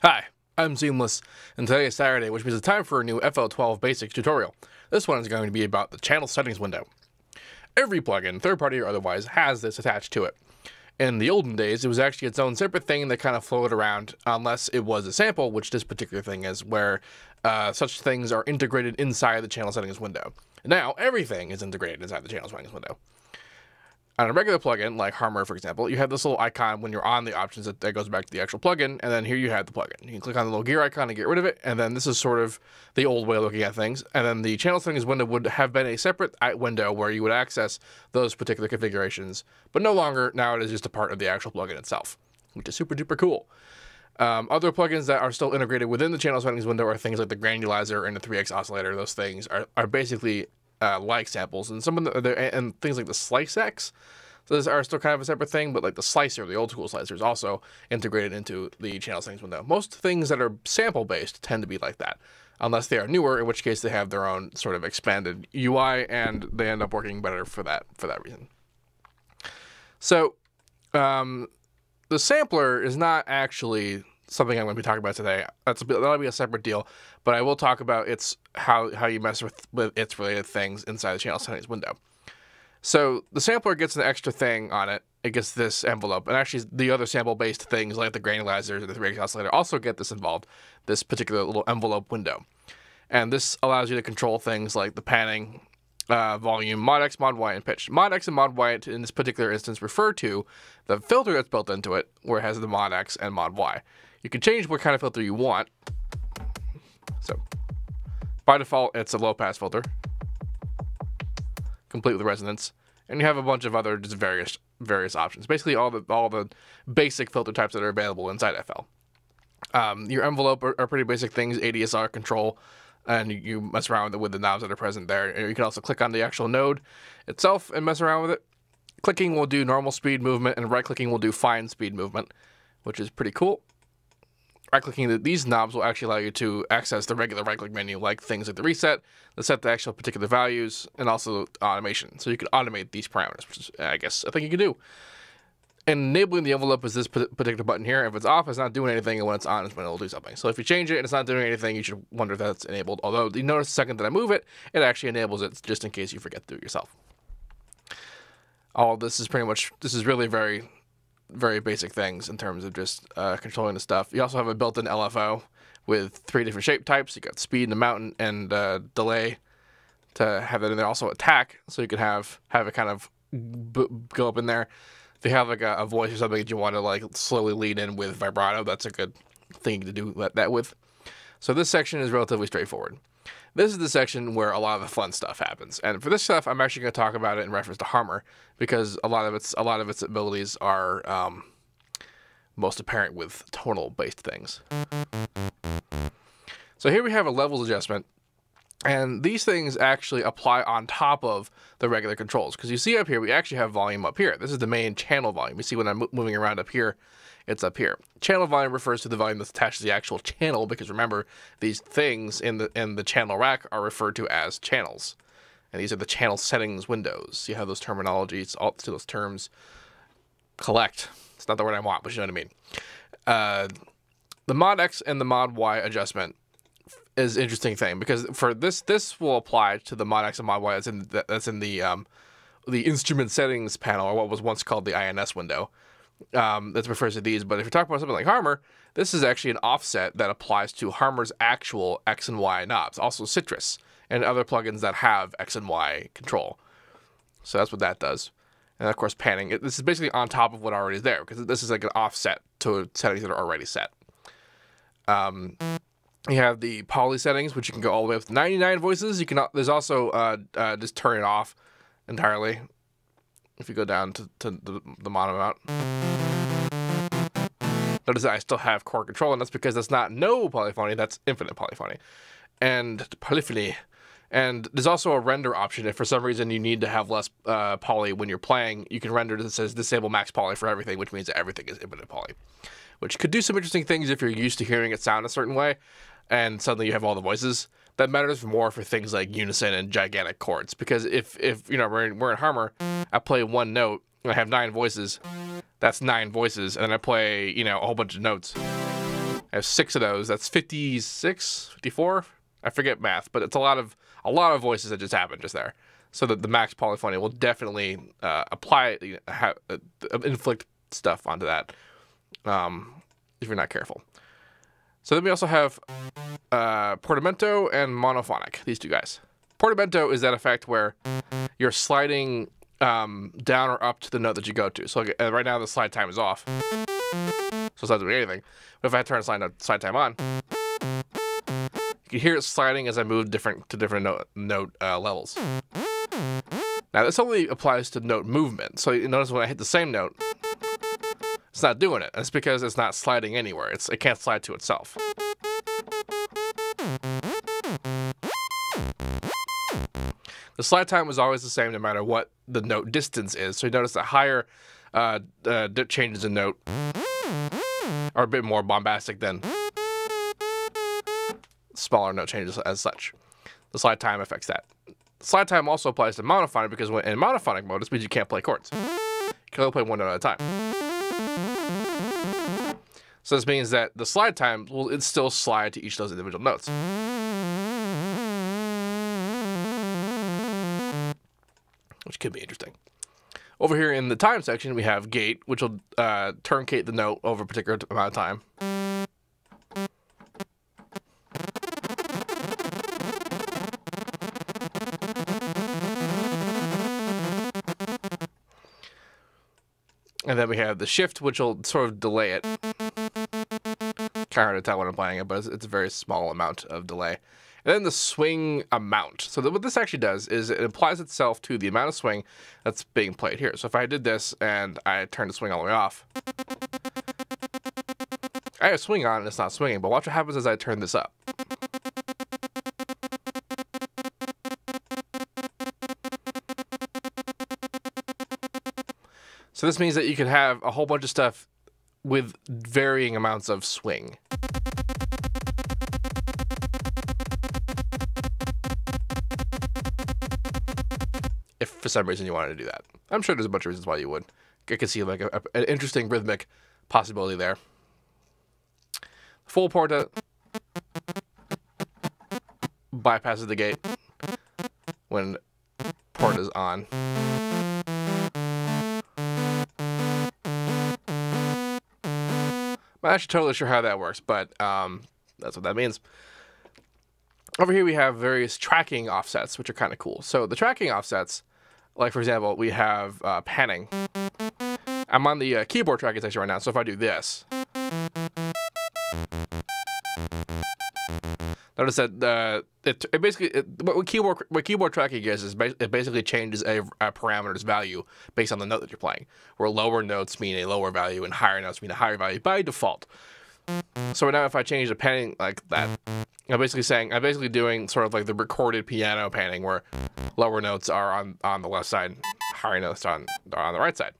Hi, I'm Seamless, and today is Saturday, which means it's time for a new FL12 Basics tutorial. This one is going to be about the channel settings window. Every plugin, third-party or otherwise, has this attached to it. In the olden days, it was actually its own separate thing that kind of floated around, unless it was a sample, which this particular thing is, where such things are integrated inside the channel settings window. Now, everything is integrated inside the channel settings window. On a regular plugin, like Harmor, for example, you have this little icon when you're on the options that goes back to the actual plugin, and then here you have the plugin. You can click on the little gear icon to get rid of it, and then this is sort of the old way of looking at things. And then the channel settings window would have been a separate window where you would access those particular configurations, but no longer. Now it is just a part of the actual plugin itself, which is super duper cool. Other plugins that are still integrated within the channel settings window are things like the granulizer and the 3x oscillator. Those things are basically like samples, and some of and things like the slice X. So those are still kind of a separate thing, but like the slicer, the old school slicer, is also integrated into the channel settings window. Most things that are sample based tend to be like that, unless they are newer, in which case they have their own sort of expanded UI and they end up working better for that reason. So the sampler is not actually something I'm going to be talking about today. That'll be a separate deal, but I will talk about how you mess with its related things inside the channel settings window. So the sampler gets an extra thing on it. It gets this envelope, and actually the other sample-based things like the granulizers and the 3x oscillator also get this involved, this particular little envelope window. And this allows you to control things like the panning, volume, mod X, mod Y, and pitch. Mod X and mod Y in this particular instance refer to the filter that's built into it, where it has the mod X and mod Y. You can change what kind of filter you want. So by default, it's a low-pass filter, complete with resonance, and you have a bunch of other just various options. Basically, all the basic filter types that are available inside FL. Your envelope are pretty basic things: ADSR control, and you mess around with the knobs that are present there. And you can also click on the actual node itself and mess around with it. Clicking will do normal speed movement, and right-clicking will do fine speed movement, which is pretty cool. Right-clicking these knobs will actually allow you to access the regular right-click menu, like things like the reset, the set the actual particular values, and also automation. So you can automate these parameters, which is, I guess, a thing you can do. And enabling the envelope is this particular button here. If it's off, it's not doing anything, and when it's on, is when it'll do something. So if you change it and it's not doing anything, you should wonder if that's enabled. Although you notice the second that I move it, it actually enables it, just in case you forget to do it yourself. All of this is really very basic things in terms of just controlling the stuff. You also have a built-in LFO with 3 different shape types. You got speed, and amount, and delay to have that in there. Also attack, so you can have it kind of go up in there. If you have like a voice or something that you want to like slowly lead in with vibrato, that's a good thing to do that with. So this section is relatively straightforward. This is the section where a lot of the fun stuff happens, and for this stuff, I'm actually going to talk about it in reference to Harmor because a lot of its abilities are most apparent with tonal-based things. So here we have a levels adjustment, and these things actually apply on top of the regular controls because you see up here we actually have volume up here. This is the main channel volume. You see when I'm moving around up here, it's up here. Channel volume refers to the volume that's attached to the actual channel because remember, these things in the channel rack are referred to as channels. And these are the channel settings windows. You have those terminologies, all those terms collect. It's not the word I want, but you know what I mean. The mod X and the mod Y adjustment is an interesting thing because for this will apply to the mod X and mod Y that's in the instrument settings panel, or what was once called the INS window. That refers to these, but if you're talking about something like Harmor, this is actually an offset that applies to Harmor's actual X and Y knobs, also Citrus, and other plugins that have X and Y control. So that's what that does. And of course, panning. This is basically on top of what already is there, because this is like an offset to settings that are already set. You have the poly settings, which you can go all the way up to 99 voices. There's also just turn it off entirely. If you go down to the mono amount. Notice that I still have core control, and that's because that's not no polyphony, that's infinite polyphony. And polyphony. And there's also a render option. If for some reason you need to have less poly when you're playing, you can render that says disable max poly for everything, which means that everything is infinite poly. Which could do some interesting things if you're used to hearing it sound a certain way, and suddenly you have all the voices. That matters more for things like unison and gigantic chords, because if you know we're in Harmor, I play one note and I have 9 voices. That's 9 voices, and then I play a whole bunch of notes. I have 6 of those. That's 56, 54. I forget math, but it's a lot of voices that just happened just there. So that the max polyphony will definitely inflict stuff onto that if you're not careful. So then we also have portamento and monophonic, these two guys. Portamento is that effect where you're sliding down or up to the note that you go to. So right now the slide time is off, so it's not doing anything. But if I turn slide time on, you can hear it sliding as I move to different note levels. Now this only applies to note movement. So you notice when I hit the same note, it's not doing it. That's because it's not sliding anywhere. It can't slide to itself. The slide time was always the same no matter what the note distance is. So you notice that higher changes in note are a bit more bombastic than smaller note changes as such. The slide time affects that. Slide time also applies to monophonic because when in monophonic mode, this means you can't play chords. You can only play one note at a time. So this means that the slide time will still slide to each of those individual notes. Which could be interesting. Over here in the time section, we have gate, which will truncate the note over a particular amount of time. And then we have the shift, which will sort of delay it. Kind of hard to tell when I'm playing it, but it's a very small amount of delay. And then the swing amount. So what this actually does is it applies itself to the amount of swing that's being played here. So if I did this and I turned the swing all the way off, I have a swing on and it's not swinging, but watch what happens as I turn this up. So this means that you can have a whole bunch of stuff with varying amounts of swing. If for some reason you wanted to do that. I'm sure there's a bunch of reasons why you would. I could see like an interesting rhythmic possibility there. Full porta bypasses the gate when porta is on. I'm not actually totally sure how that works, but that's what that means. Over here we have various tracking offsets, which are kind of cool. So the tracking offsets, like for example, we have panning. I'm on the keyboard tracking section right now, so if I do this, notice that what keyboard tracking is it basically changes a parameter's value based on the note that you're playing, where lower notes mean a lower value and higher notes mean a higher value by default. So now if I change the panning like that, I'm basically doing sort of like the recorded piano panning where lower notes are on the left side, higher notes are on the right side.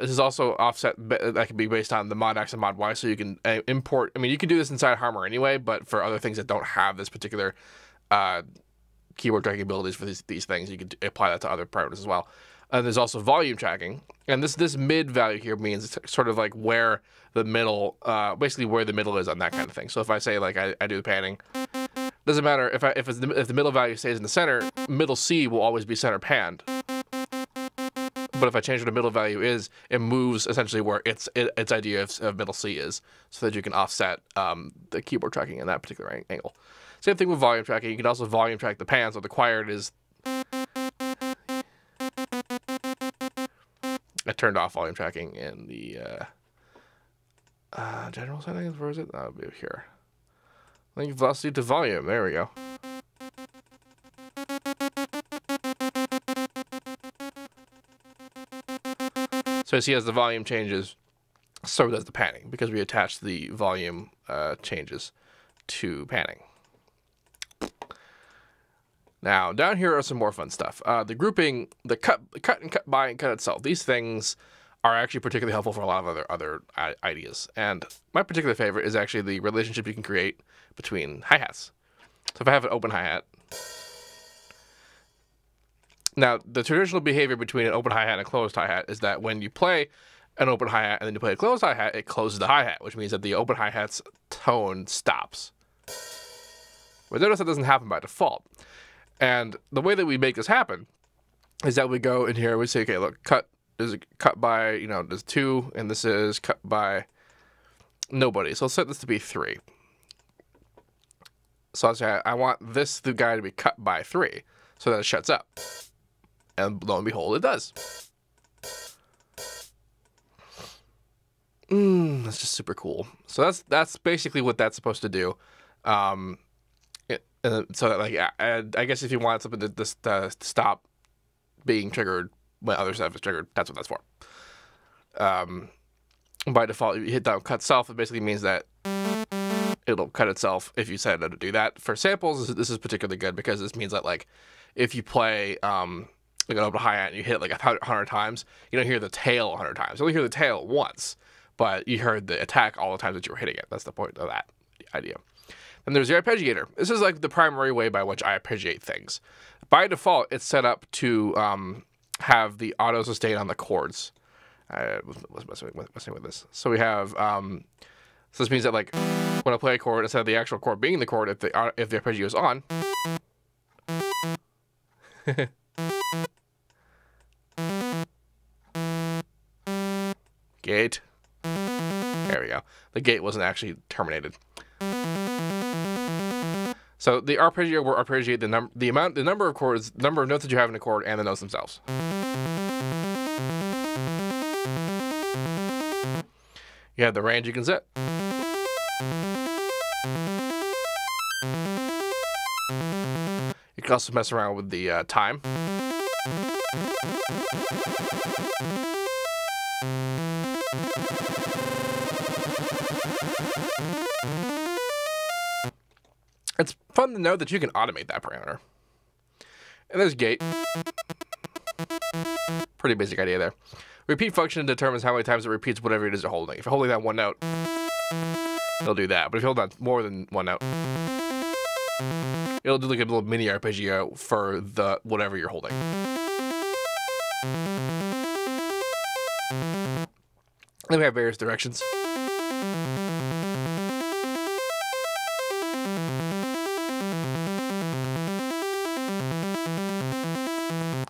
This is also offset that can be based on the mod X and mod Y, so you can import. I mean, you can do this inside Harmor anyway, but for other things that don't have this particular keyboard tracking abilities for these things, you can apply that to other parameters as well. There's also volume tracking, and this mid value here means it's sort of like where the middle, basically where the middle is on that kind of thing. So if I say like I do the panning, doesn't matter if the middle value stays in the center, middle C will always be center panned. But if I change what the middle value is, it moves essentially where its idea of middle C is, so that you can offset the keyboard tracking in that particular angle. Same thing with volume tracking. You can also volume track the pan, so the quiet is. I turned off volume tracking in the general settings. Where is it? That'll be here. Link velocity to volume. There we go. So see, as the volume changes, so does the panning, because we attach the volume changes to panning. Now, down here are some more fun stuff. The grouping, the cut and cut by and cut itself. These things are actually particularly helpful for a lot of other ideas. And my particular favorite is actually the relationship you can create between hi-hats. So if I have an open hi-hat, now the traditional behavior between an open hi-hat and a closed hi-hat is that when you play an open hi-hat and then you play a closed hi-hat, it closes the hi-hat, which means that the open hi-hat's tone stops. But notice that doesn't happen by default. And the way that we make this happen is that we go in here, we say, okay, look, cut is cut by, you know, there's 2, and this is cut by nobody. So let's set this to be 3. So I'll say I want this the guy to be cut by 3, so that it shuts up. And lo and behold, it does. That's just super cool. So that's basically what that's supposed to do. So that, like, I guess if you want something to stop being triggered when other stuff is triggered, that's what that's for. By default, if you hit down cut self, it basically means that it'll cut itself if you set it to do that. For samples, this is particularly good because this means that, like, if you play like an open hi-hat and you hit it like 100 times, you don't hear the tail 100 times. You only hear the tail once, but you heard the attack all the times that you were hitting it. That's the point of that idea. Then there's the arpeggiator. This is like the primary way by which I arpeggiate things. By default, it's set up to have the auto sustain on the chords. I was messing with this. So we have, so this means that, like, when I play a chord, instead of the actual chord being the chord, if the arpeggio is on, gate. There we go. The gate wasn't actually terminated. So the arpeggio will arpeggiate the number of chords, the number of notes that you have in a chord, and the notes themselves. You have the range you can set. You can also mess around with the time. It's fun to know that you can automate that parameter. And there's gate. Pretty basic idea there. Repeat function determines how many times it repeats whatever it is you're holding. If you're holding that one note, it'll do that. But if you hold on more than one note, it'll do like a little mini arpeggio for the whatever you're holding. Then we have various directions.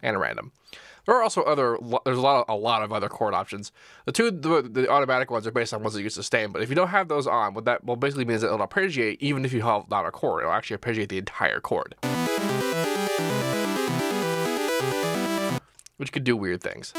And a random. There are also there's a lot of other chord options. The automatic ones are based on ones that you sustain, but if you don't have those on, what that basically means that it'll arpeggiate even if you hold down a chord. It'll actually arpeggiate the entire chord. Which could do weird things.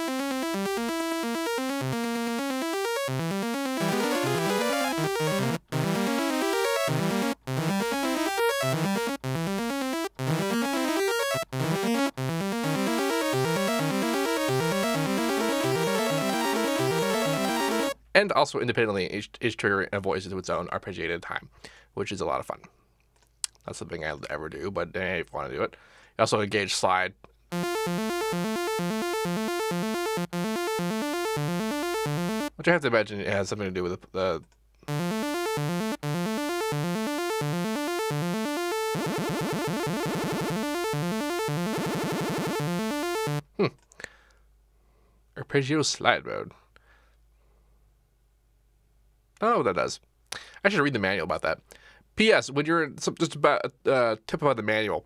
And also independently, each trigger avoids into its own arpeggiated time, which is a lot of fun. Not something I'll ever do, but if you want to do it. You also engage slide. Which I have to imagine it has something to do with the arpeggio slide mode. I don't know what that does. I should read the manual about that. P.S. When you're just about tip about the manual,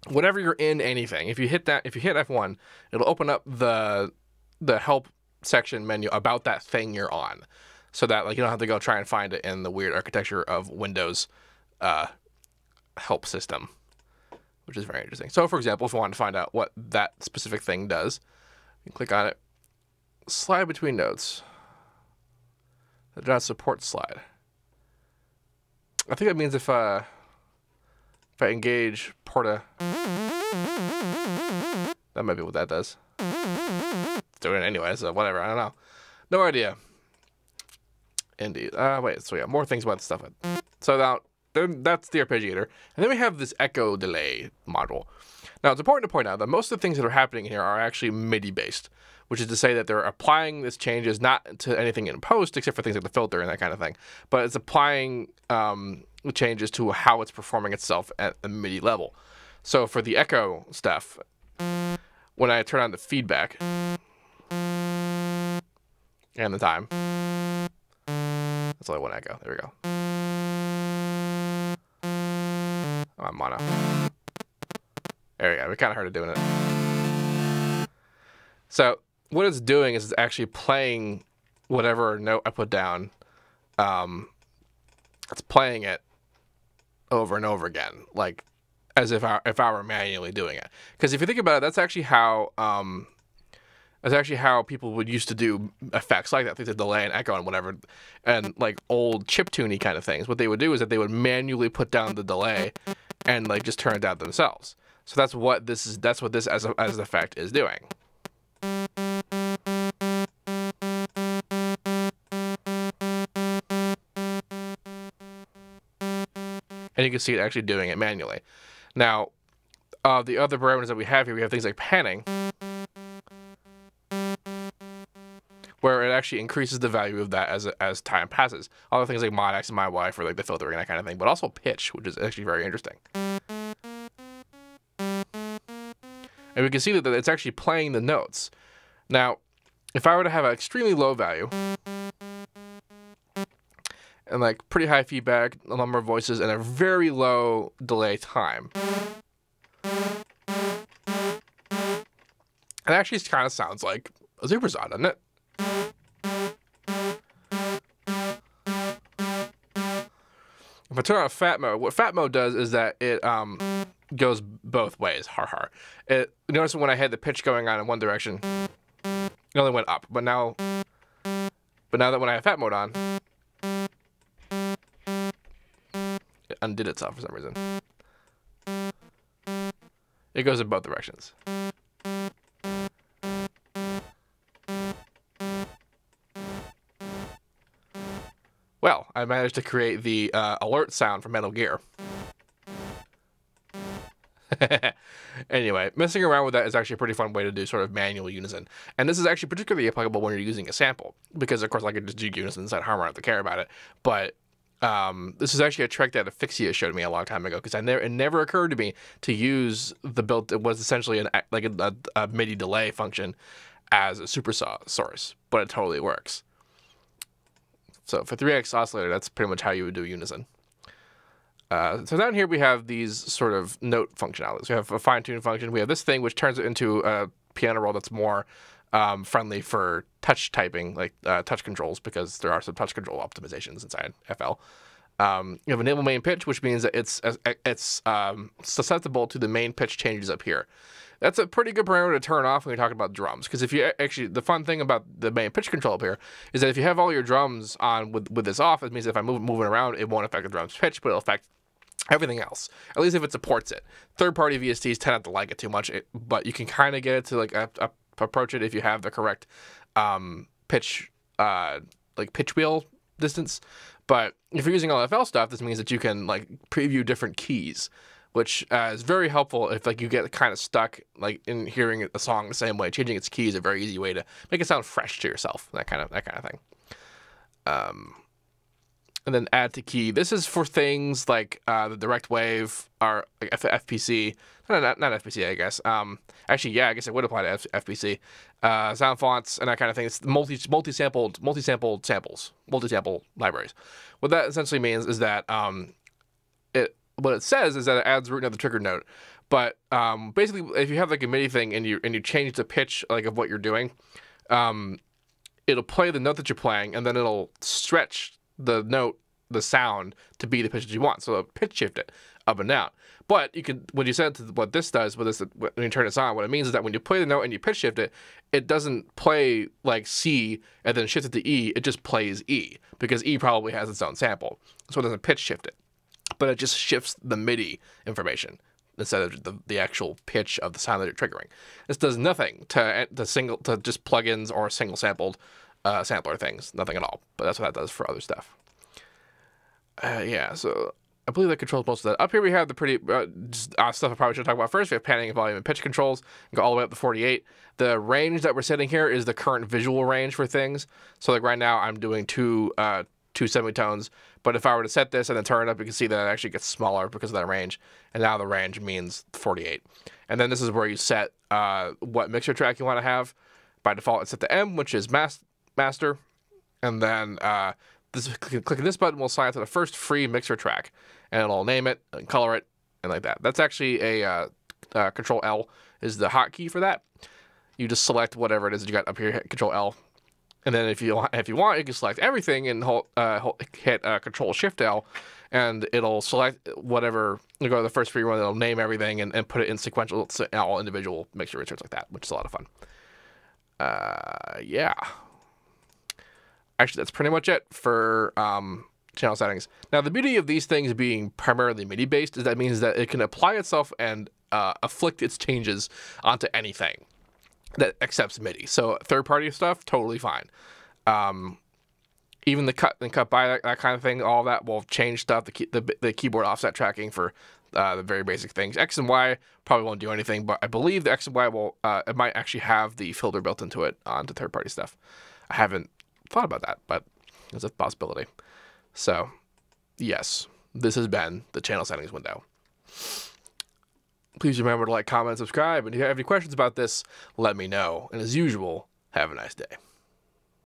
whenever you're in anything, if you hit F1, it'll open up the help section menu about that thing you're on, so that, like, you don't have to go try and find it in the weird architecture of Windows help system, which is very interesting. So, for example, if you want to find out what that specific thing does, you click on it, slide between notes. That does not support slide. I think that means if I engage Porta, that might be what that does. It's doing it anyway, so whatever. I don't know. No idea. Indeed. Wait. So yeah, more things about the stuff. So now that's the arpeggiator, and then we have this echo delay module. Now it's important to point out that most of the things that are happening here are actually MIDI based, which is to say that they're applying this changes not to anything in post, except for things like the filter and that kind of thing, but it's applying changes to how it's performing itself at the MIDI level. So for the echo stuff, when I turn on the feedback, and the time. That's only one echo. There we go. Oh, I'm mono. There we go. We kind of heard it doing it. So what it's doing is it's actually playing whatever note I put down. It's playing it over and over again, like as if I were manually doing it. Because if you think about it, that's actually how people would used to do effects like that. They did delay and echo and whatever, and like old chiptune-y kind of things. What they would do is that they would manually put down the delay and like just turn it down themselves. So that's what this is. That's what this as an effect is doing. And you can see it actually doing it manually. Now, the other parameters that we have here, we have things like panning, where it actually increases the value of that as time passes. Other things like mod X and mod Y for like the filtering and that kind of thing, but also pitch, which is actually very interesting. And we can see that it's actually playing the notes. Now, if I were to have an extremely low value, and like pretty high feedback, a number of voices, and a very low delay time, it actually kind of sounds like a supersaw, doesn't it? If I turn on fat mode, what fat mode does is that it goes both ways. Notice when I had the pitch going on in one direction, it only went up. But now that when I have fat mode on, it undid itself for some reason. It goes in both directions. Well, I managed to create the alert sound from Metal Gear. Anyway, messing around with that is actually a pretty fun way to do sort of manual unison. And this is actually particularly applicable when you're using a sample. Because, of course, I could just do unison inside Harmon, I don't have to care about it. But this is actually a trick that Asphyxia showed me a long time ago. Because it never occurred to me to use the built, it was essentially a MIDI delay function as a supersaw source. But it totally works. So for 3x oscillator, that's pretty much how you would do unison. So down here we have these sort of note functionalities. We have a fine-tune function. We have this thing which turns it into a piano roll that's more friendly for touch typing, like touch controls, because there are some touch control optimizations inside FL. You have enable main pitch, which means that it's susceptible to the main pitch changes up here. That's a pretty good parameter to turn off when you're talking about drums, because if you actually, the fun thing about the main pitch control up here is that if you have all your drums on with this off, it means that if I'm moving around, it won't affect the drum's pitch, but it'll affect everything else, at least if it supports it. Third-party VSTs tend not to like it too much, but you can kind of get it to like approach it if you have the correct pitch, like pitch wheel distance. But if you're using LFL stuff, this means that you can like preview different keys, which is very helpful if like you get kind of stuck like in hearing a song the same way. Changing its key is a very easy way to make it sound fresh to yourself. That kind of thing. And then add to key. This is for things like the direct wave or like FPC. Not FPC, I guess. Actually, yeah, I guess it would apply to FPC. Sound fonts and that kind of thing. It's multi-sample libraries. What that essentially means is that what it says is that it adds root note the trigger note. But basically, if you have like a MIDI thing and you change the pitch like of what you're doing, it'll play the note that you're playing, and then it'll stretch the note, the sound, to be the pitch that you want. So it'll pitch shift it up and down. But you can, when you set it to what this does, when you turn this on, what it means is that when you play the note and you pitch shift it, it doesn't play like C and then shift it to E. It just plays E, because E probably has its own sample. So it doesn't pitch shift it. But it just shifts the MIDI information instead of the actual pitch of the sound that you're triggering. This does nothing to just plugins or single sampled sampler things. Nothing at all. But that's what that does for other stuff. Yeah, so I believe that controls most of that. Up here we have the pretty stuff I probably should talk about first. We have panning, volume, and pitch controls. Go all the way up to 48. The range that we're setting here is the current visual range for things. So like right now I'm doing two semitones, but if I were to set this and then turn it up, you can see that it actually gets smaller because of that range. And now the range means 48. And then this is where you set what mixer track you want to have. By default, it's set to M, which is master. and then clicking this button will sign to the first free mixer track, and it'll name it and color it and like that. That's actually a Control L is the hotkey for that. You just select whatever it is that you got up here, hit Control L, and then if you want, you can select everything and hit Control Shift L, and it'll select whatever. You go to the first free one, it'll name everything and put it in sequential to all individual mixer returns like that, which is a lot of fun. Yeah. Actually, that's pretty much it for channel settings. Now, the beauty of these things being primarily MIDI-based is that means that it can apply itself and afflict its changes onto anything that accepts MIDI. So third-party stuff, totally fine. Even the cut and cut by, that kind of thing, all that will change stuff. The keyboard offset tracking for the very basic things. X and Y probably won't do anything, but I believe the X and Y will, it might actually have the filter built into it onto third-party stuff. I haven't thought about that, but it's a possibility. So, yes, this has been the channel settings window. Please remember to like, comment, and subscribe. And if you have any questions about this, let me know. And as usual, have a nice day.